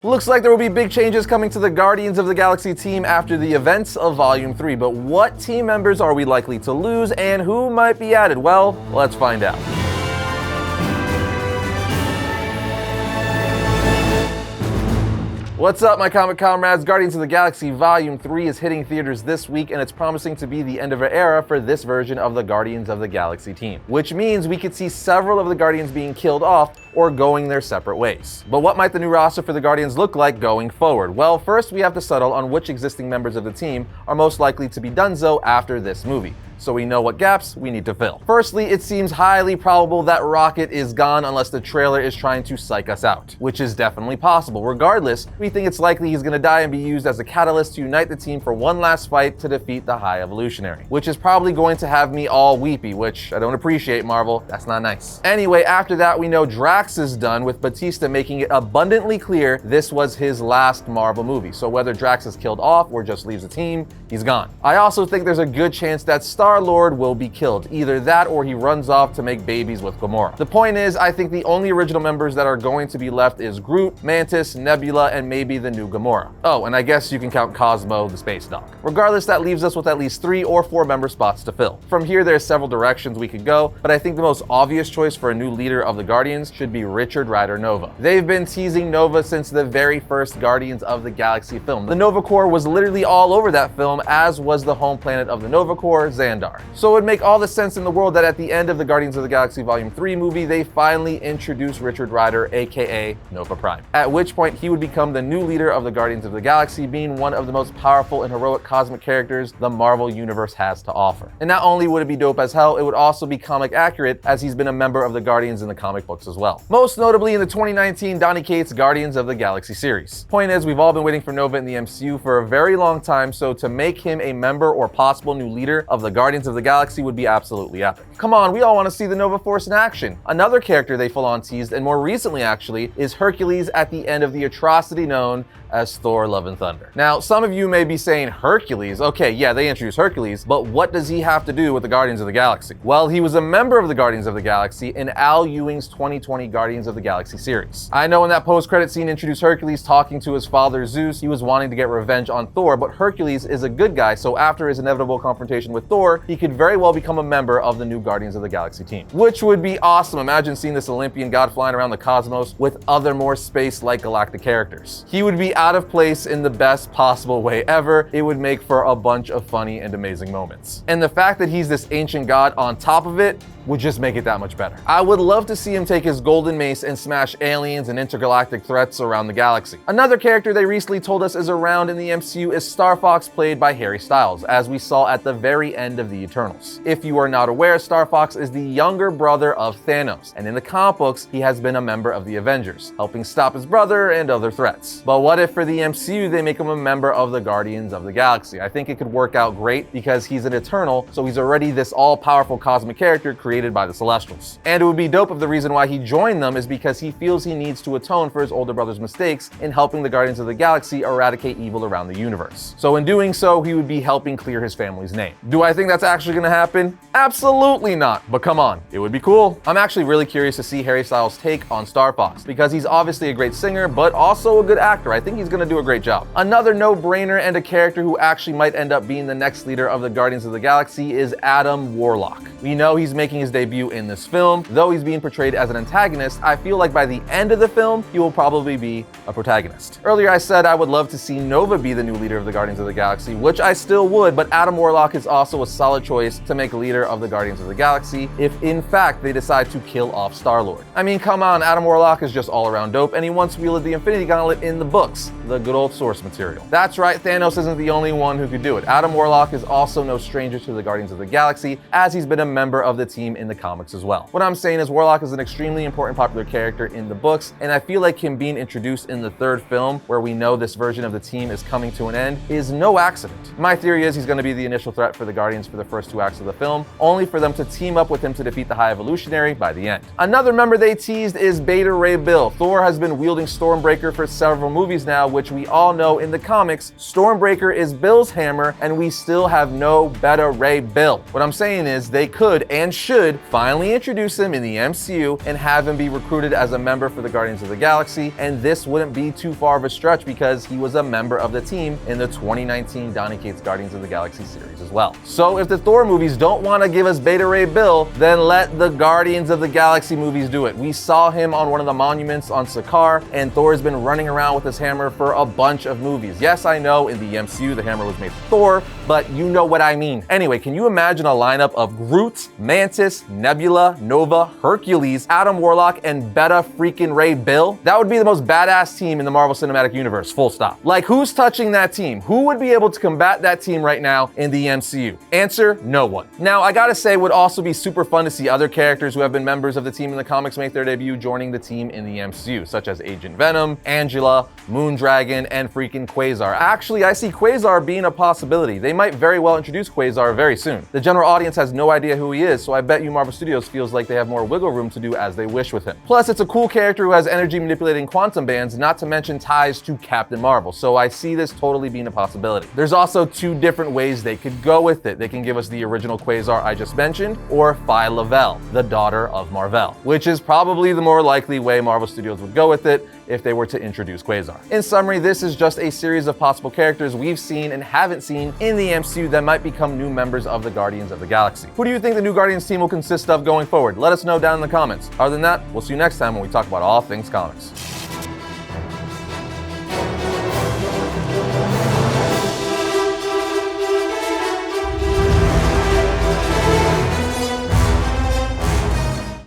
Looks like there will be big changes coming to the Guardians of the Galaxy team after the events of Volume 3, but what team members are we likely to lose and who might be added? Well, let's find out. What's up, my comic comrades? Guardians of the Galaxy Volume 3 is hitting theaters this week, and it's promising to be the end of an era for this version of the Guardians of the Galaxy team, which means we could see several of the Guardians being killed off or going their separate ways. But what might the new roster for the Guardians look like going forward? Well, first we have to settle on which existing members of the team are most likely to be donezo after this movie, so we know what gaps we need to fill. Firstly, it seems highly probable that Rocket is gone unless the trailer is trying to psych us out, which is definitely possible. Regardless, we think it's likely he's gonna die and be used as a catalyst to unite the team for one last fight to defeat the High Evolutionary, which is probably going to have me all weepy, which I don't appreciate, Marvel. That's not nice. Anyway, after that, we know Drax is done, with Bautista making it abundantly clear this was his last Marvel movie. So whether Drax is killed off or just leaves the team, he's gone. I also think there's a good chance that Star-Lord will be killed. Either that or he runs off to make babies with Gamora. The point is, I think the only original members that are going to be left is Groot, Mantis, Nebula, and maybe the new Gamora. Oh, and I guess you can count Cosmo, the space dog. Regardless, that leaves us with at least 3 or 4 member spots to fill. From here, there's several directions we could go, but I think the most obvious choice for a new leader of the Guardians should be Richard Rider Nova. They've been teasing Nova since the very first Guardians of the Galaxy film. The Nova Corps was literally all over that film, as was the home planet of the Nova Corps, Xandar. So it would make all the sense in the world that at the end of the Guardians of the Galaxy Volume 3 movie, they finally introduce Richard Rider, aka Nova Prime, at which point he would become the new leader of the Guardians of the Galaxy, being one of the most powerful and heroic cosmic characters the Marvel Universe has to offer. And not only would it be dope as hell, it would also be comic accurate, as he's been a member of the Guardians in the comic books as well. Most notably in the 2019 Donny Cates Guardians of the Galaxy series. Point is, we've all been waiting for Nova in the MCU for a very long time, so to make him a member or possible new leader of the Guardians of the Galaxy would be absolutely epic. Come on, we all want to see the Nova Force in action. Another character they full-on teased, and more recently actually, is Hercules at the end of the atrocity known as Thor: Love and Thunder. Now, some of you may be saying, Hercules? Okay, yeah, they introduced Hercules, but what does he have to do with the Guardians of the Galaxy? Well, he was a member of the Guardians of the Galaxy in Al Ewing's 2020 Guardians of the Galaxy series. I know in that post-credit scene introduced Hercules talking to his father Zeus, he was wanting to get revenge on Thor, but Hercules is a good guy, so after his inevitable confrontation with Thor, he could very well become a member of the new Guardians of the Galaxy team, which would be awesome. Imagine seeing this Olympian god flying around the cosmos with other more space-like galactic characters. He would be out of place in the best possible way ever. It would make for a bunch of funny and amazing moments. And the fact that he's this ancient god on top of it would just make it that much better. I would love to see him take his golden mace and smash aliens and intergalactic threats around the galaxy. Another character they recently told us is around in the MCU is Star Fox, played by Harry Styles, as we saw at the very end of the Eternals. If you are not aware, Star Fox is the younger brother of Thanos, and in the comic books, he has been a member of the Avengers, helping stop his brother and other threats. But what if for the MCU they make him a member of the Guardians of the Galaxy? I think it could work out great because he's an Eternal, so he's already this all-powerful cosmic character created by the Celestials. And it would be dope if the reason why he joined them is because he feels he needs to atone for his older brother's mistakes in helping the Guardians of the Galaxy eradicate evil around the universe. So in doing so, he would be helping clear his family's name. Do I think that's actually gonna happen? Absolutely not, but come on, it would be cool. I'm actually really curious to see Harry Styles' take on Star Fox, because he's obviously a great singer, but also a good actor. I think he's gonna do a great job. Another no-brainer and a character who actually might end up being the next leader of the Guardians of the Galaxy is Adam Warlock. We know he's making his debut in this film. Though he's being portrayed as an antagonist, I feel like by the end of the film, he will probably be a protagonist. Earlier I said I would love to see Nova be the new leader of the Guardians of the Galaxy, which I still would, but Adam Warlock is also a solid choice to make leader of the Guardians of the Galaxy if in fact they decide to kill off Star-Lord. I mean, come on, Adam Warlock is just all around dope, and he once wielded the Infinity Gauntlet in the books, the good old source material. That's right, Thanos isn't the only one who could do it. Adam Warlock is also no stranger to the Guardians of the Galaxy, as he's been a member of the team in the comics as well. What I'm saying is Warlock is an extremely important popular character in the books, and I feel like him being introduced in the 3rd film, where we know this version of the team is coming to an end, is no accident. My theory is he's going to be the initial threat for the Guardians for the first 2 acts of the film, only for them to team up with him to defeat the High Evolutionary by the end. Another member they teased is Beta Ray Bill. Thor has been wielding Stormbreaker for several movies now, which we all know in the comics, Stormbreaker is Bill's hammer, and we still have no Beta Ray Bill. What I'm saying is they could and should should finally introduce him in the MCU and have him be recruited as a member for the Guardians of the Galaxy, and this wouldn't be too far of a stretch because he was a member of the team in the 2019 Donny Cates Guardians of the Galaxy series as well. So if the Thor movies don't want to give us Beta Ray Bill, then let the Guardians of the Galaxy movies do it. We saw him on one of the monuments on Sakaar, and Thor's been running around with his hammer for a bunch of movies. Yes, I know in the MCU the hammer was made for Thor, but you know what I mean. Anyway, can you imagine a lineup of Groot, Mantis, Nebula, Nova, Hercules, Adam Warlock, and Beta freaking Ray Bill? That would be the most badass team in the Marvel Cinematic Universe, full stop. Like, who's touching that team? Who would be able to combat that team right now in the MCU? Answer, no one. Now, I gotta say, it would also be super fun to see other characters who have been members of the team in the comics make their debut joining the team in the MCU, such as Agent Venom, Angela, Moondragon, and freaking Quasar. Actually, I see Quasar being a possibility. They might very well introduce Quasar very soon. The general audience has no idea who he is, so I bet you Marvel Studios feels like they have more wiggle room to do as they wish with him. Plus, it's a cool character who has energy manipulating quantum bands, not to mention ties to Captain Marvel, so I see this totally being a possibility. There's also two different ways they could go with it. They can give us the original Quasar I just mentioned, or Phi Lavelle, the daughter of Mar-Vell, which is probably the more likely way Marvel Studios would go with it if they were to introduce Quasar. In summary, this is just a series of possible characters we've seen and haven't seen in the MCU that might become new members of the Guardians of the Galaxy. Who do you think the new Guardians team will consist of going forward? Let us know down in the comments. Other than that, we'll see you next time when we talk about all things comics.